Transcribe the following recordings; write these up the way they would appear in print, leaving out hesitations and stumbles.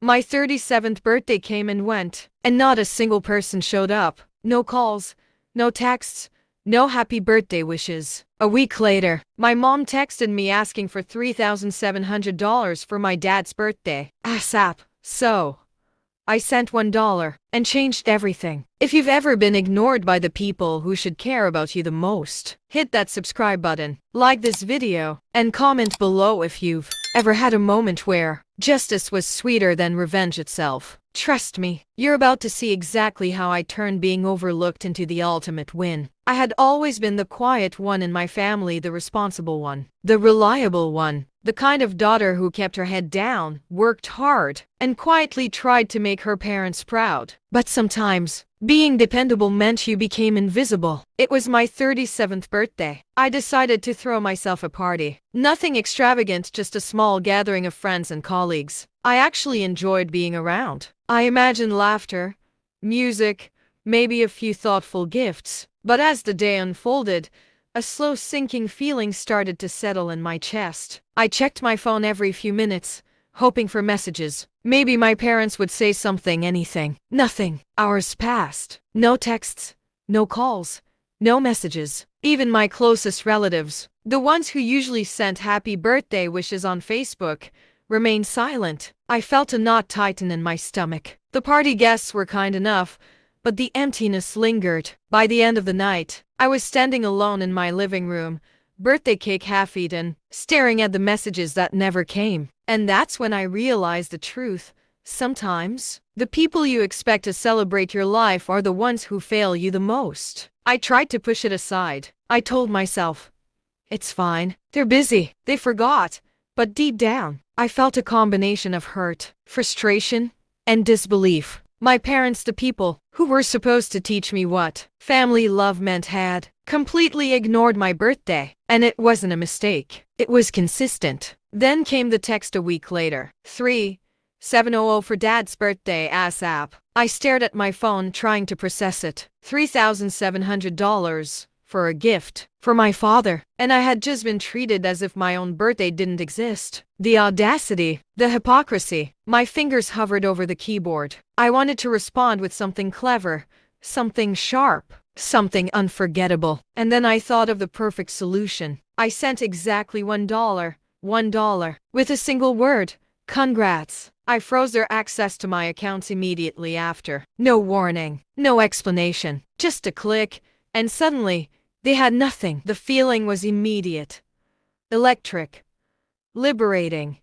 My 37th birthday came and went, and not a single person showed up. No calls, no texts, no happy birthday wishes. A week later, my mom texted me asking for $3,700 for my dad's birthday. ASAP. So, I sent $1 and changed everything. If you've ever been ignored by the people who should care about you the most, hit that subscribe button, like this video, and comment below if you've ever had a moment where justice was sweeter than revenge itself. Trust me, you're about to see exactly how I turned being overlooked into the ultimate win. I had always been the quiet one in my family, the responsible one, the reliable one, the kind of daughter who kept her head down, worked hard, and quietly tried to make her parents proud. But sometimes, being dependable meant you became invisible. It was my 37th birthday. I decided to throw myself a party. Nothing extravagant, just a small gathering of friends and colleagues I actually enjoyed being around. I imagined laughter, music, maybe a few thoughtful gifts. But as the day unfolded, a slow sinking feeling started to settle in my chest. I checked my phone every few minutes, hoping for messages. Maybe my parents would say something, anything. Nothing. Hours passed. No texts, no calls, no messages. Even my closest relatives, the ones who usually sent happy birthday wishes on Facebook, remained silent. I felt a knot tighten in my stomach. The party guests were kind enough, but the emptiness lingered. By the end of the night, I was standing alone in my living room, birthday cake half eaten, staring at the messages that never came. And that's when I realized the truth. Sometimes, the people you expect to celebrate your life are the ones who fail you the most. I tried to push it aside. I told myself, it's fine, they're busy, they forgot. But deep down, I felt a combination of hurt, frustration, and disbelief. My parents, the people who were supposed to teach me what family love meant, had completely ignored my birthday. And it wasn't a mistake. It was consistent. Then came the text a week later. 3700 for Dad's birthday ASAP. I stared at my phone trying to process it. $3,700 for a gift for my father. And I had just been treated as if my own birthday didn't exist. The audacity, the hypocrisy. My fingers hovered over the keyboard. I wanted to respond with something clever, something sharp, something unforgettable. And then I thought of the perfect solution. I sent exactly $1, with a single word, congrats. I froze their access to my accounts immediately after. No warning, no explanation, just a click, and suddenly, they had nothing. The feeling was immediate, electric, liberating.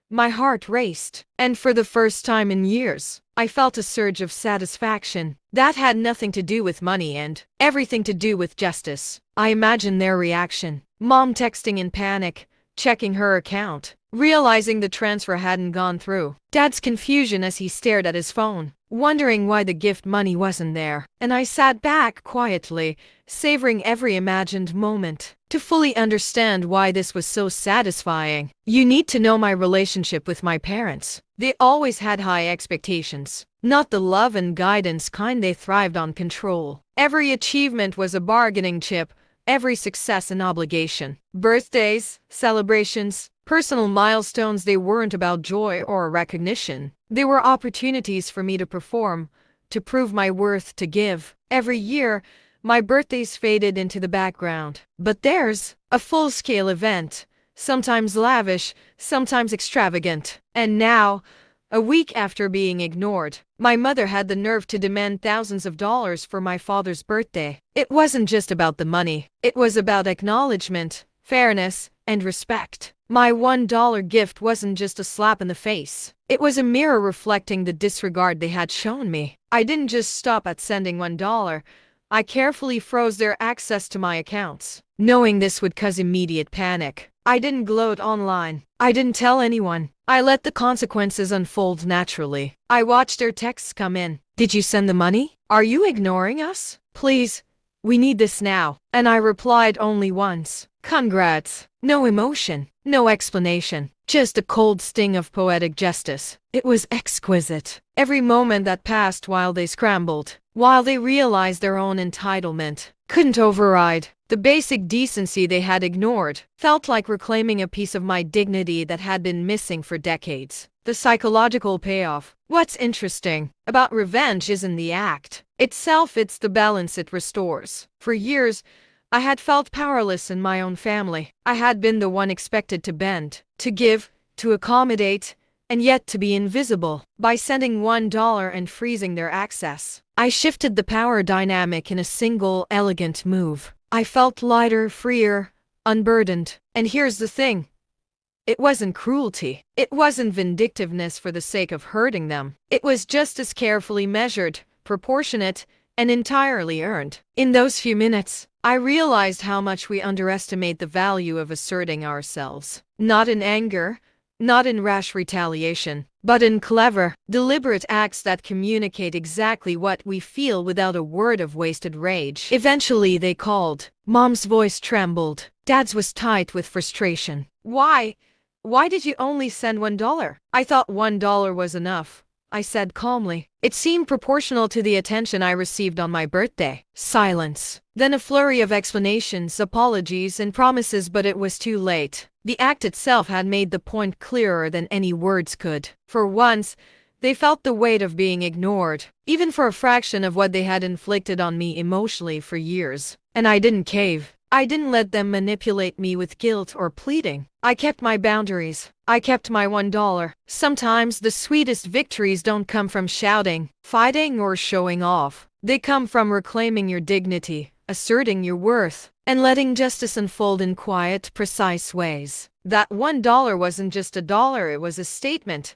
My heart raced, and for the first time in years, I felt a surge of satisfaction. That had nothing to do with money and everything to do with justice. I imagined their reaction. Mom texting in panic, checking her account, realizing the transfer hadn't gone through. Dad's confusion as he stared at his phone, wondering why the gift money wasn't there. And I sat back quietly, savoring every imagined moment. To fully understand why this was so satisfying, you need to know my relationship with my parents. They always had high expectations, not the love and guidance kind. They thrived on control. Every achievement was a bargaining chip, every success an obligation. Birthdays, celebrations, personal milestones, they weren't about joy or recognition. They were opportunities for me to perform, to prove my worth, to give. Every year, my birthdays faded into the background. But there's a full-scale event, sometimes lavish, sometimes extravagant. And now, a week after being ignored, my mother had the nerve to demand thousands of dollars for my father's birthday. It wasn't just about the money. It was about acknowledgment, fairness, and respect. My $1 gift wasn't just a slap in the face. It was a mirror reflecting the disregard they had shown me. I didn't just stop at sending $1. I carefully froze their access to my accounts, knowing this would cause immediate panic. I didn't gloat online. I didn't tell anyone. I let the consequences unfold naturally. I watched their texts come in. Did you send the money? Are you ignoring us? Please, we need this now. And I replied only once. Congrats. No emotion, no explanation, just a cold sting of poetic justice. It was exquisite. Every moment that passed while they scrambled, while they realized their own entitlement, couldn't override the basic decency they had ignored, felt like reclaiming a piece of my dignity that had been missing for decades. the psychological payoff. What's interesting about revenge isn't the act itself, it's the balance it restores. For years, I had felt powerless in my own family. I had been the one expected to bend, to give, to accommodate, and yet to be invisible. By sending $1 and freezing their access, I shifted the power dynamic in a single, elegant move. I felt lighter, freer, unburdened. And here's the thing. It wasn't cruelty. It wasn't vindictiveness for the sake of hurting them. It was justice carefully measured, proportionate, and entirely earned. In those few minutes, I realized how much we underestimate the value of asserting ourselves. Not in anger, not in rash retaliation, but in clever, deliberate acts that communicate exactly what we feel without a word of wasted rage. Eventually they called. Mom's voice trembled. Dad's was tight with frustration. Why? Why did you only send $1? I thought $1 was enough, I said calmly. It seemed proportional to the attention I received on my birthday. Silence. Then a flurry of explanations, apologies, and promises, but it was too late. The act itself had made the point clearer than any words could. For once, they felt the weight of being ignored, even for a fraction of what they had inflicted on me emotionally for years. And I didn't cave. I didn't let them manipulate me with guilt or pleading. I kept my boundaries. I kept my $1. Sometimes the sweetest victories don't come from shouting, fighting, or showing off. They come from reclaiming your dignity, asserting your worth, and letting justice unfold in quiet, precise ways. That $1 wasn't just a dollar, it was a statement.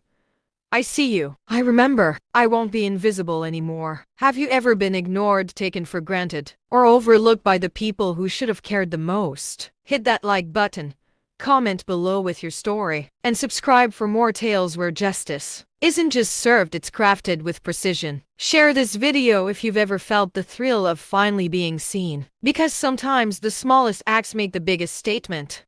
I see you. I remember. I won't be invisible anymore. Have you ever been ignored, taken for granted, or overlooked by the people who should have cared the most? Hit that like button, comment below with your story, and subscribe for more tales where justice isn't just served, it's crafted with precision. Share this video if you've ever felt the thrill of finally being seen, because sometimes the smallest acts make the biggest statement.